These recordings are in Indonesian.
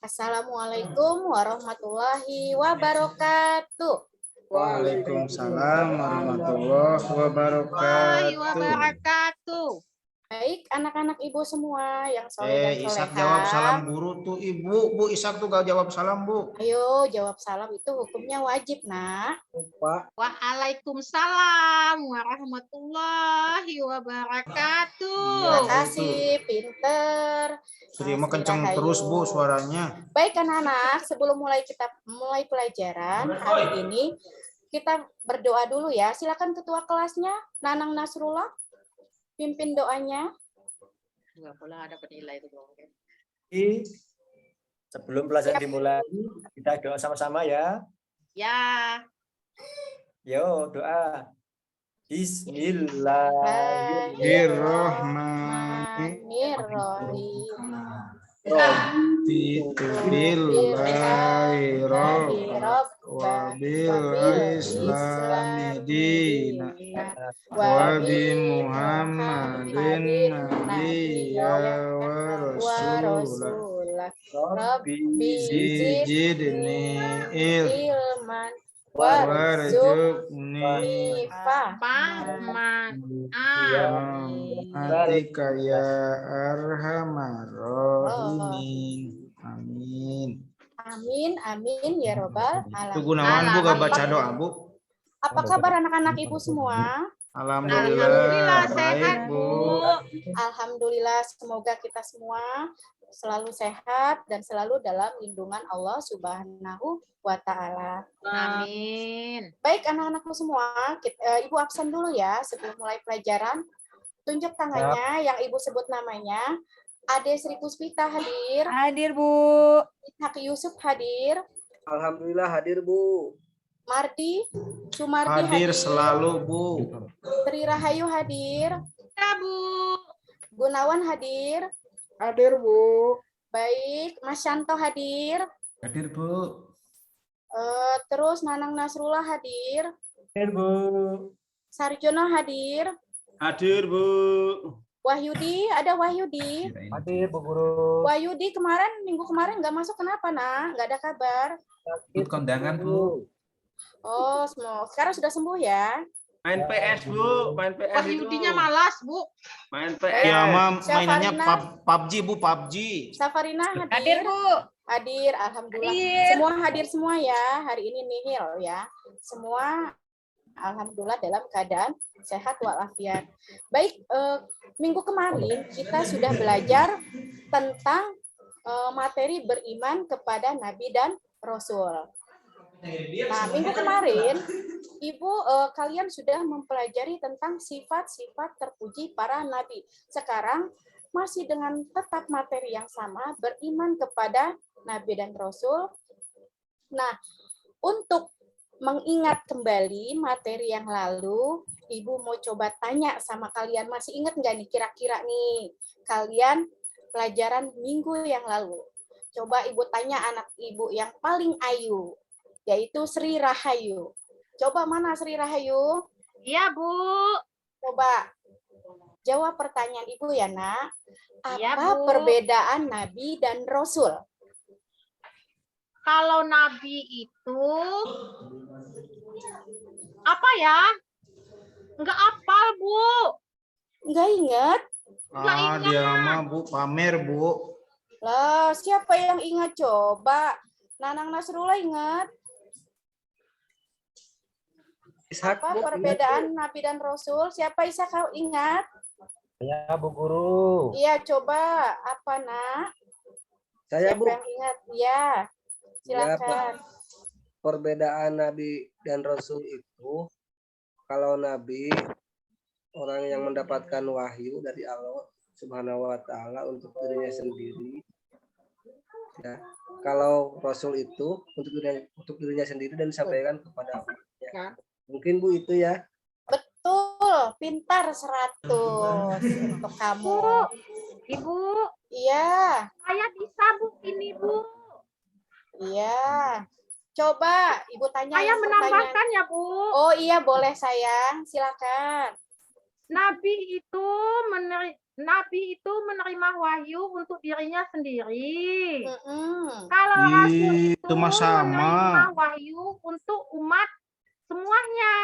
Assalamualaikum warahmatullahi wabarakatuh. Waalaikumsalam warahmatullahi wabarakatuh. Baik, anak-anak ibu semua yang soleh dan soleha. Ishak jawab salam guru tuh ibu. Bu Ishak tuh gak jawab salam, Bu. Ayo jawab salam, itu hukumnya wajib, nak. Waalaikumsalam warahmatullahi wabarakatuh. Terima kasih, pinter. Sri mah kenceng terus, Bu, suaranya. Baik anak-anak, sebelum kita mulai pelajaran hari ini, kita berdoa dulu ya. Silakan ketua kelasnya, Nanang Nasrullah, pimpin doanya. Enggak boleh ada penilai itu. Sebelum pelajaran dimulai, kita doa sama-sama ya. Ya. Yo, doa. Bismillahirrahmanirrahim. Wa bi Muhammadin nabiyya wa rasulah. Rabbi zidni ilman warzuqni Fahman. atika ya arhamar rahimin. Amin. Amin, amin ya robbal alamin. Itu Gunawan Bu gak baca doa, Bu? Apa kabar anak-anak ibu semua? Alhamdulillah baik, Bu. Alhamdulillah, semoga kita semua selalu sehat dan selalu dalam lindungan Allah Subhanahu wa Ta'ala. Amin. Baik anak-anakku semua, ibu absen dulu ya sebelum mulai pelajaran. Tunjuk tangannya yang ibu sebut namanya. Ade Sri Puspita hadir. Hadir, Bu. Ishak Yusuf hadir. Alhamdulillah hadir, Bu. Mardi Sumardi Hadir selalu, Bu. Tri Rahayu hadir. Ya, Bu. Gunawan hadir. Hadir, Bu. Baik, Mas Syanto hadir. Hadir, Bu. Terus Nanang Nasrullah hadir. Hadir, Bu. Sarjono hadir. Hadir, Bu. Wahyudi, ada Wahyudi. Hadir, Bu Guru. Wahyudi minggu kemarin nggak masuk, kenapa, nak? Nggak ada kabar. Ikut kondangan, Bu. Oh, sekarang sudah sembuh ya. Main PS, Bu. Main PS itu. Wahyudinya malas, Bu. Main PS. Ya, Mam, mainannya Safarina. PUBG, Bu, PUBG. Safarina hadir. Hadir, Bu. Hadir, alhamdulillah. Hadir. Semua hadir semua ya. Hari ini nihil ya. Semua alhamdulillah dalam keadaan sehat walafiat. Baik, minggu kemarin kita sudah belajar tentang materi beriman kepada Nabi dan Rasul. Nah, minggu kemarin Ibu kalian sudah mempelajari tentang sifat-sifat terpuji para nabi. Sekarang masih dengan tetap materi yang sama, beriman kepada Nabi dan Rasul. Nah, untuk mengingat kembali materi yang lalu, Ibu mau coba tanya sama kalian, masih ingat nggak nih kira-kira nih kalian pelajaran minggu yang lalu? Coba Ibu tanya anak Ibu yang paling ayu, yaitu Sri Rahayu. Coba mana Sri Rahayu? Iya, Bu. Coba jawab pertanyaan Ibu ya, Nak. Iya, Apa Bu. perbedaan Nabi dan Rasul? Kalau Nabi itu apa ya? Enggak apal, Bu. Nggak ingat? Dia mah, Bu, pamer, Bu. Lah, siapa yang ingat coba? Nanang Nasrullah ingat? Ishak, Apa Bu. perbedaan Nabi dan Rasul? Siapa Ishak kau ingat? Ya, Bu Guru. Iya, coba. Apa, Nak? Saya, Siapa Bu. yang ingat? Ya, silakan. Perbedaan Nabi dan Rasul itu, kalau Nabi orang yang mendapatkan wahyu dari Allah Subhanahu wa Ta'ala untuk dirinya sendiri. Ya. Kalau Rasul itu untuk dirinya sendiri dan disampaikan kepada umatnya. Mungkin, Bu, itu ya. Betul, pintar 100 untuk kamu. Ibu, Iya, saya bisa, Bu, ini, Bu. iya. Coba Ibu tanya Saya yang pertanyaan. menambahkan ya, Bu. Oh iya, boleh sayang. Silakan. Nabi itu Nabi itu menerima wahyu untuk dirinya sendiri. Kalau Ih, Rasul itu itu mah sama. menerima wahyu untuk umat semuanya.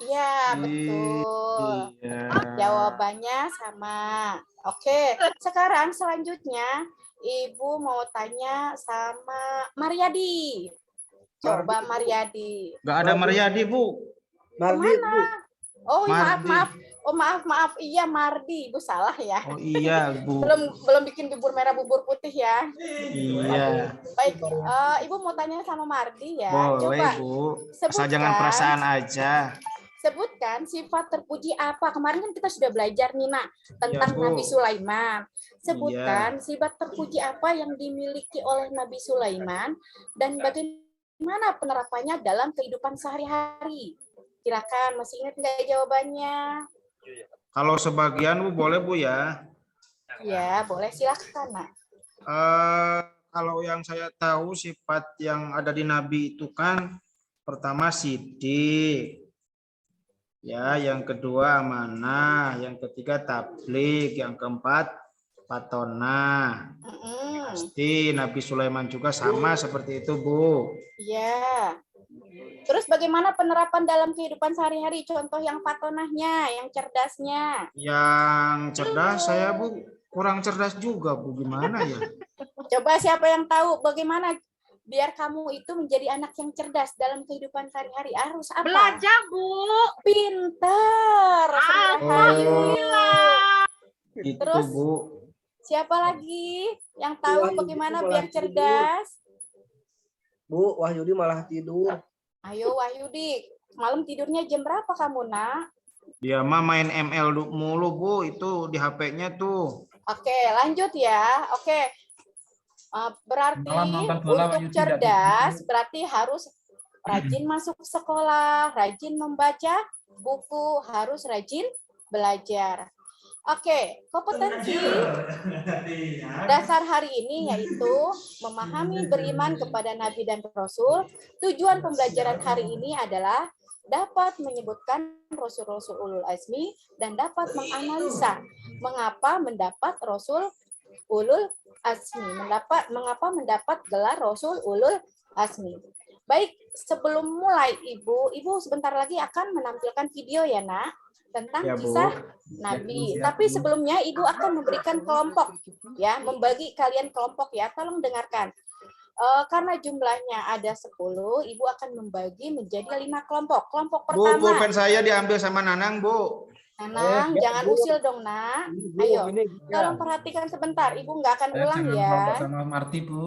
Iya, betul. Iya. Jawabannya sama. Oke, sekarang selanjutnya Ibu mau tanya sama Maryadi. Coba Maryadi. Gak ada Maryadi, Bu. Mardi, Bu. Oh, maaf, Mardi. maaf. Oh, maaf. Iya, Mardi. Ibu salah ya. Oh iya, Bu. Belum bikin bubur merah, bubur putih ya. Iya. Baik, Ibu mau tanya sama Mardi ya. Boleh, Coba Bu. Asal sebutkan. jangan perasaan aja. Sebutkan sifat terpuji apa. Kemarin kan kita sudah belajar nih, Nak, tentang Ya, Bu. Nabi Sulaiman. Sebutkan sifat terpuji apa yang dimiliki oleh Nabi Sulaiman dan bagaimana penerapannya dalam kehidupan sehari-hari. Silakan, masih ingat nggak jawabannya? Kalau sebagian, Bu, boleh, Bu, ya. Ya, boleh. Silakan, Nak. Kalau yang saya tahu sifat yang ada di Nabi itu kan pertama sidik. Ya, yang kedua amanah, yang ketiga tabligh, yang keempat patonah. Pasti Nabi Sulaiman juga sama seperti itu, Bu. Ya. Terus bagaimana penerapan dalam kehidupan sehari-hari? Contoh yang patonahnya, yang cerdasnya. Yang cerdas saya, Bu, kurang cerdas juga, Bu. Gimana ya? Coba siapa yang tahu bagaimana biar kamu itu menjadi anak yang cerdas dalam kehidupan sehari-hari? Harus apa? Belajar, Bu. Pintar. Alhamdulillah. Itu, Terus Bu. siapa lagi yang tahu Wahyudi bagaimana malah biar tidur. cerdas? Bu, Wahyudi malah tidur. Ayo Wahyudi, malam tidurnya jam berapa kamu, Nak? Dia mah main ML mulu, Bu. Itu di HP-nya tuh. Oke, lanjut ya. Oke. Berarti Malam nonton bola, untuk Wahyudi tidak cerdas tidur. berarti harus rajin masuk sekolah, rajin membaca buku, harus rajin belajar. Oke, kompetensi dasar hari ini yaitu memahami, beriman kepada Nabi dan Rasul. Tujuan pembelajaran hari ini adalah dapat menyebutkan Rasul-Rasul Ulul Azmi dan dapat menganalisa mengapa mendapat Rasul Ulul Azmi, mengapa mendapat gelar Rasul Ulul Azmi. Baik, sebelum mulai Ibu sebentar lagi akan menampilkan video ya, Nak, tentang Ya, Bu. kisah Nabi. Tapi sebelumnya Ibu akan memberikan kelompok, ya, membagi kalian kelompok ya. Tolong dengarkan. Karena jumlahnya ada 10, Ibu akan membagi menjadi 5 kelompok. Kelompok Bu, pertama, pulpen saya diambil sama Nanang, Bu. Nanang, jangan usil dong, Nak. Ayo, tolong perhatikan sebentar. Ibu nggak akan ulang Jangan ya. kelompok sama Marti, Bu.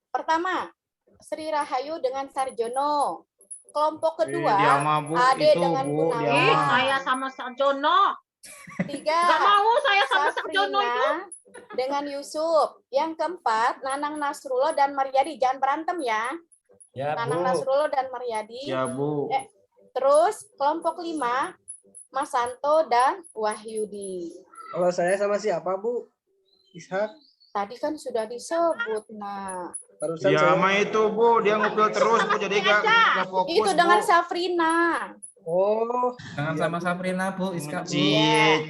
Pertama, Sri Rahayu dengan Sarjono. Kelompok kedua, Dia mah, Bu. Ade Itu, dengan Bu. Dia Ih, mah. saya sama Sarjono. tiga, Gak mau saya sama Sarjono itu. Safrina dengan Yusuf. Yang keempat, Nanang Nasrullah dan Maryadi. Jangan berantem ya. Ya, Nanang Bu. Nasrullah dan Maryadi. Ya, Bu. Terus kelompok 5, Mas Santo dan Wahyudi. Kalau saya sama siapa, Bu? Ishak. Tadi kan sudah disebut, nah. Barusan Ya, saya. mah itu, Bu. Dia ngupil terus, Bu. Jadi gak fokus, Itu dengan Bu. Safrina. Oh, Jangan sama Sabrina, Bu. Iska, Bu. Cie.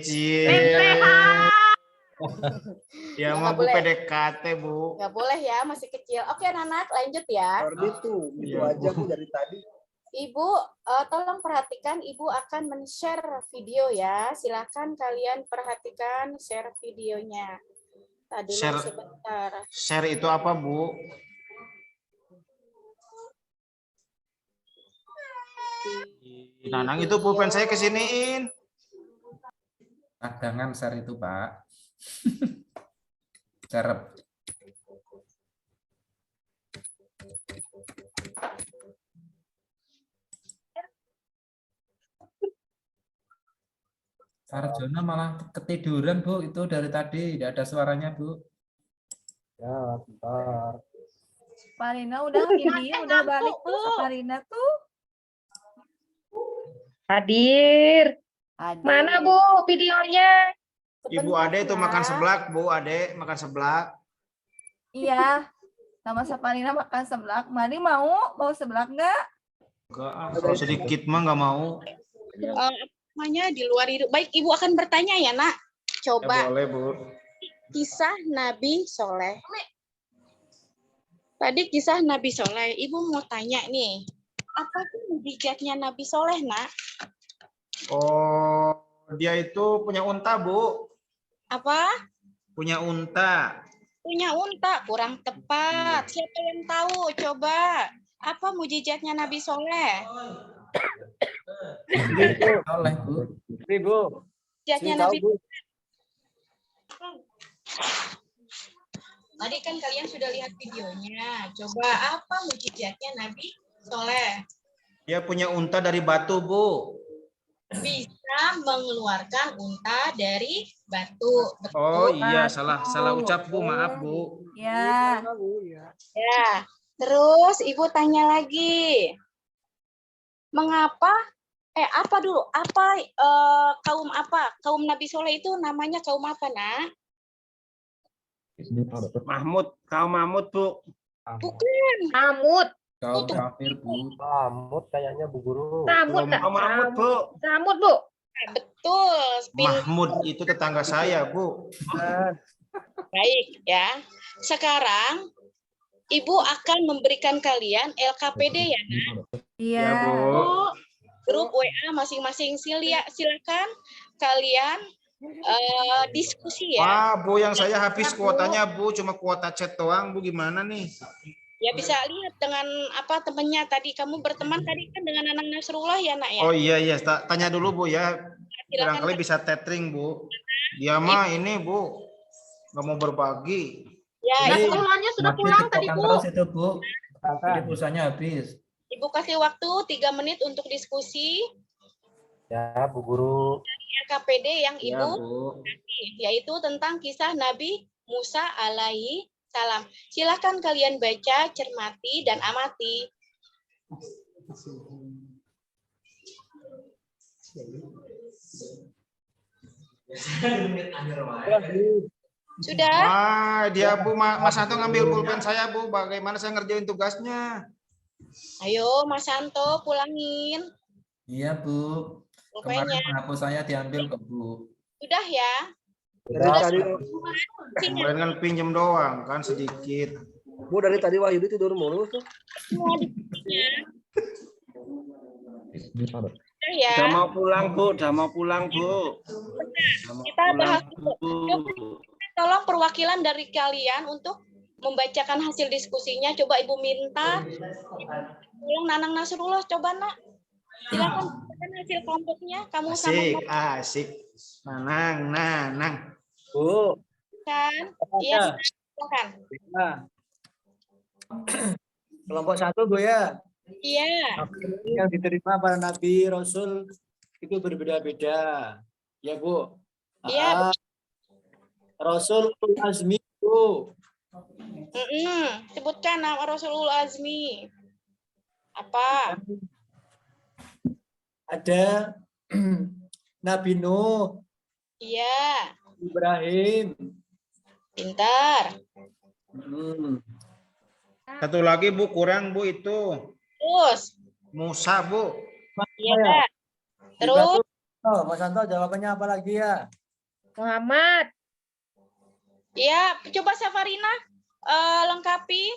Ya, Nggak mah, Bu, boleh. PDKT, Bu. Nggak boleh ya, masih kecil. Oke, Nanak, lanjut ya. Mardi tuh. Itu Iya, aja, Bu. Bu, dari tadi. Ibu, tolong perhatikan, Ibu akan men-share video ya. Silakan kalian perhatikan share videonya. Tadi Share. sebentar. Share itu apa, Bu? Nanang, itu pulpen saya kesiniin. Cadangan share itu, Pak. Share. Sarjona malah ketiduran, Bu. Itu dari tadi tidak ada suaranya, Bu. Ya, bentar. Marina udah ini udah balik tuh. Marina tuh Hadir. ada. Mana, Bu, videonya? Ibu Sebentar Ade itu ya. makan seblak, Bu. Ade makan seblak. Iya. Sama Saparina makan seblak. Mari mau seblak nggak? Enggak, kalau sedikit mah nggak mau. namanya di luar hidup. Baik, Ibu akan bertanya ya, Nak. Ya, Coba boleh, Bu. kisah Nabi Soleh. Tadi kisah Nabi Soleh. Ibu mau tanya nih, apa sih mukjizatnya Nabi Soleh, Nak? Oh, dia itu punya unta, Bu. Apa? Punya unta. Punya unta, kurang tepat. Siapa yang tahu? Coba. Apa mukjizatnya Nabi Soleh? Oleh, Bu. Ibu. Mukjizatnya Tahu, Nabi. Bu. Tadi kan kalian sudah lihat videonya. Coba apa mukjizatnya Nabi Soleh? Dia punya unta dari batu, Bu. Bisa mengeluarkan unta dari batu. Oh Betul. iya, salah ucap, Bu. Maaf, Bu. Ya. Ya. Terus Ibu tanya lagi. Mengapa apa dulu? Kaum apa? Kaum Nabi Soleh itu namanya kaum apa, Nak? Mahmud, kaum Mahmud, Bu. Bukan. Samud. Kaum kafir, Bu. Samud kayaknya Bu Guru. Samud, Kak. Kaum Mahmud, Bu. Samud, Bu. Betul. Mahmud itu tetangga saya, Bu. Baik ya. Sekarang Ibu akan memberikan kalian LKPD ya, Nak? Iya. Ya, Bu. Grup WA masing-masing. Silakan kalian diskusi ya. Wah, Bu, yang saya habis kuotanya, Bu. Cuma kuota chat doang, Bu. Gimana nih? Ya bisa lihat dengan apa temannya tadi. Kamu berteman tadi kan dengan Anang Nasrullah ya, Nak ya? Oh iya, iya. Tanya dulu, Bu, ya. Silakan. Barangkali bisa tethering, Bu. Dia mah ini, Bu. Nggak mau berbagi. Ya, Nasrullahnya sudah pulang tadi, Bu. Terus itu, Bu. Jadi pulsanya habis. Ibu kasih waktu 3 menit untuk diskusi Ya, Bu Guru. LKPD yang Ya, Ibu Bu. kasih, yaitu tentang kisah Nabi Musa alaihi salam. Silahkan kalian baca, cermati, dan amati. Sudah? Wah, dia, Bu. Mas Santo ngambil pulpen saya, Bu. Bagaimana saya ngerjain tugasnya? Ayo, Mas Santo, pulangin Iya, Bu. pulpennya. Kemarin penghapus saya diambil kok, Bu. Sudah ya? Dari tadi, Kemarin kan pinjem doang, kan sedikit. Bu, dari tadi Wahyudi tidur mulu tuh. Semua diskusinya. Sudah ya? Udah mau pulang, Bu. Udah mau pulang, Bu. Udah mau Kita bahas pulang, dulu. Bu. Tolong perwakilan dari kalian untuk membacakan hasil diskusinya. Coba Ibu minta. Tolong Nanang Nasrullah, coba Nak. Silakan bacakan hasil kelompoknya. Kamu Asik, sama asik. Nanang. Bu. kan? Iya, silakan. Nah. Kelompok 1, Bu ya. Iya. Yang diterima para nabi rasul itu berbeda-beda. Ya, Bu. Iya. Rasul Azmi, Bu. Sebutkan nama Rasulul Azmi. Apa? Ada Nabi Nuh, Iya. Ibrahim. Pintar. Satu lagi, Bu, kurang, Bu, itu. Terus. Musa, Bu. Iya. Terus. Oh, Mas Santo jawabannya apa lagi ya? Muhammad. Ya, coba Safarina lengkapi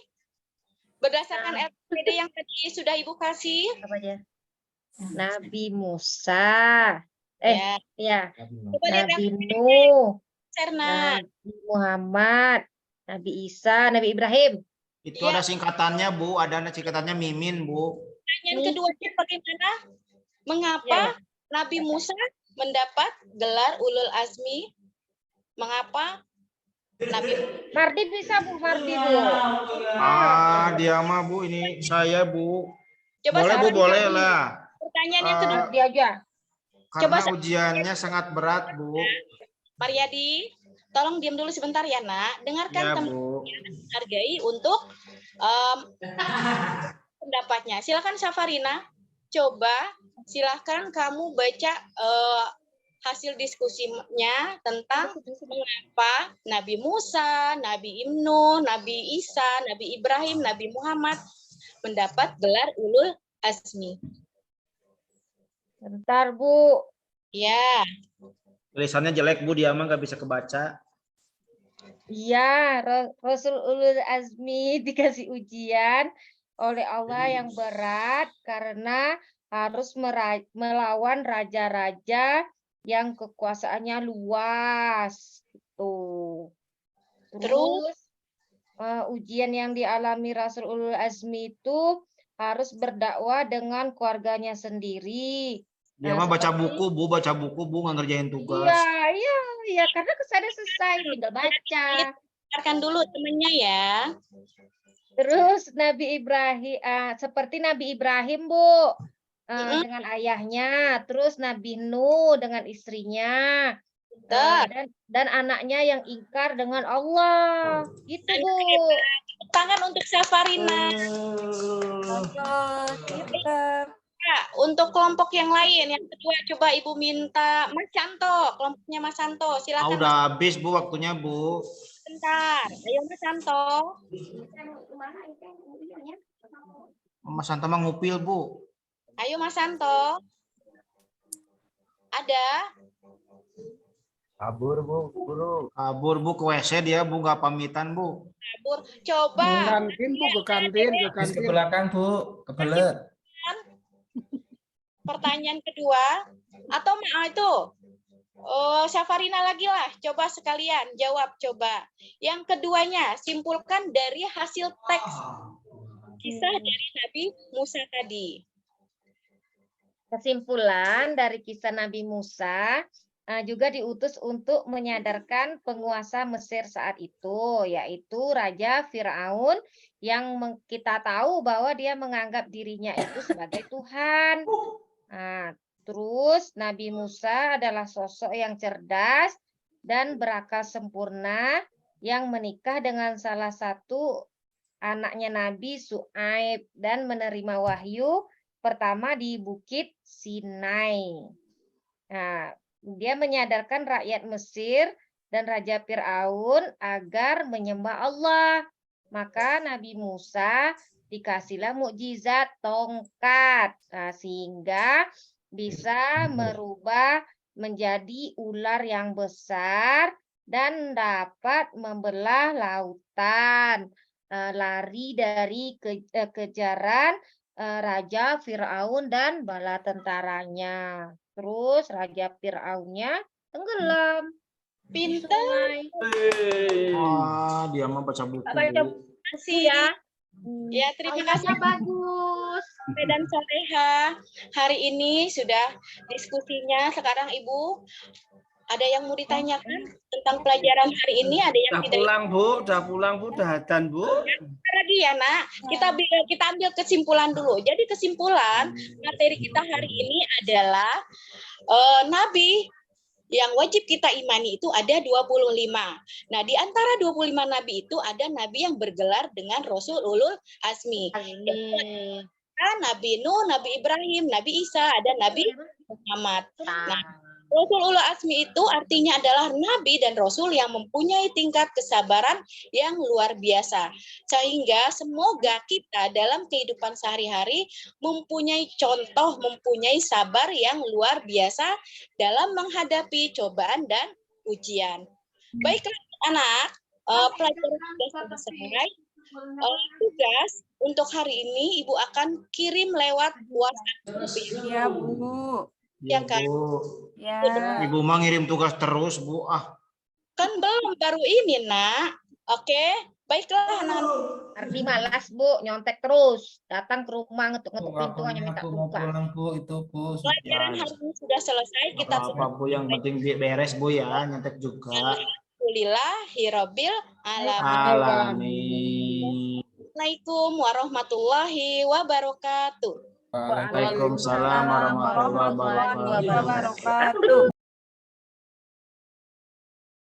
berdasarkan LKPD yang tadi sudah Ibu kasih. Apa aja? Nabi Musa. Ya. Coba lihat Nabi Nuh. Serna. Nabi Muhammad. Nabi Isa. Nabi Ibrahim. Itu ada singkatannya, Bu. Ada singkatannya Mimin, Bu. Pertanyaan keduanya bagaimana? Mengapa Nabi Musa mendapat gelar Ulul Azmi? Mengapa? Nabi Mardi bisa, Bu. Mardi, Bu. Dia mah, Bu. Ini saya, Bu. Coba Boleh, Bu, Safarina. boleh lah. Pertanyaan yang kedua. Mardi aja. Karena ujiannya sangat berat, Bu. Mariadi, tolong diam dulu sebentar ya, Nak. Dengarkan Ya, teman Bu. hargai untuk pendapatnya. Silakan Safarina. Coba silakan kamu baca hasil diskusinya tentang mengapa Nabi Musa, Nabi Nuh, Nabi Isa, Nabi Ibrahim, Nabi Muhammad mendapat gelar Ulul Azmi. Bentar, Bu. Ya. Tulisannya jelek Bu, dia mah nggak bisa kebaca. Iya, Rasul Ulul Azmi dikasih ujian oleh Allah yang berat karena harus melawan raja-raja yang kekuasaannya luas. Gitu. Terus ujian yang dialami Rasul Ulul Azmi itu harus berdakwah dengan keluarganya sendiri. Dia mah baca buku Bu, nggak ngerjain tugas. Iya, karena kesannya selesai, tinggal baca. Dengarkan dulu temennya ya. Terus Nabi Ibrahim, seperti Nabi Ibrahim, Bu, dengan ayahnya. Terus Nabi Nuh dengan istrinya. Dan anaknya yang ingkar dengan Allah. Gitu, Bu. Tangan untuk Safarina. Untuk kelompok yang lain, yang kedua coba Ibu minta Mas Santo, kelompoknya Mas Santo, silakan. Udah habis Bu waktunya Bu. Bentar, ayo Mas Santo. Mas Santo mah ngupil Bu. Ayo Mas Santo. Ada? Kabur Bu, guru. Kabur Bu ke WC dia Bu, nggak pamitan Bu. Kabur. Coba. Kantin Bu, ke kantin. Habis ke belakang Bu, kebelet. Pertanyaan kedua atau itu Safarina lagi lah, coba sekalian jawab coba. Yang keduanya simpulkan dari hasil teks kisah dari Nabi Musa tadi. Kesimpulan dari kisah Nabi Musa juga diutus untuk menyadarkan penguasa Mesir saat itu, yaitu Raja Fir'aun yang kita tahu bahwa dia menganggap dirinya itu sebagai Tuhan. Nah, terus Nabi Musa adalah sosok yang cerdas dan berakal sempurna yang menikah dengan salah satu anaknya Nabi Su'aib dan menerima wahyu pertama di Bukit Sinai. Nah, dia menyadarkan rakyat Mesir dan Raja Fir'aun agar menyembah Allah. Maka Nabi Musa dikasihlah mukjizat tongkat, sehingga bisa merubah menjadi ular yang besar dan dapat membelah lautan, lari dari kejaran Raja Fir'aun dan bala tentaranya. Terus Raja Fir'aunnya tenggelam. Pintar. Dia mah baca buku. Terima kasih ya. Ya, terima kasih. Bagus. Dan Soleha, hari ini sudah diskusinya. Sekarang Ibu, ada yang mau ditanyakan tentang pelajaran hari ini? Ada yang Udah pulang Bu, udah adzan Bu. Lagi ya Nak, kita ambil kesimpulan dulu. Jadi kesimpulan materi kita hari ini adalah Nabi yang wajib kita imani itu ada 25. Nah, di antara 25 nabi itu ada nabi yang bergelar dengan Rasul Ulul Azmi. Nabi Nuh, Nabi Ibrahim, Nabi Isa, ada Nabi Muhammad. Nah, Rasul Ulul Azmi itu artinya adalah nabi dan rasul yang mempunyai tingkat kesabaran yang luar biasa. Sehingga semoga kita dalam kehidupan sehari-hari mempunyai contoh, mempunyai sabar yang luar biasa dalam menghadapi cobaan dan ujian. Baiklah anak, pelajaran sudah selesai. Tugas untuk hari ini Ibu akan kirim lewat WhatsApp. Iya, Bu. Ya kan? Ya. Ibu mah ngirim tugas terus Bu. Kan belum, baru ini Nak. Oke, baiklah anak. Ardi malas Bu, nyontek terus. Datang ke rumah ngetuk-ngetuk pintu hanya minta Aku mau buka. pulang Bu, itu Bu. Pelajaran hari ini sudah selesai. Kita Apa Bu, yang penting beres Bu ya, nyantek juga. Alhamdulillahirabbil Alamin. Assalamualaikum warahmatullahi wabarakatuh. Waalaikumsalam warahmatullahi wabarakatuh.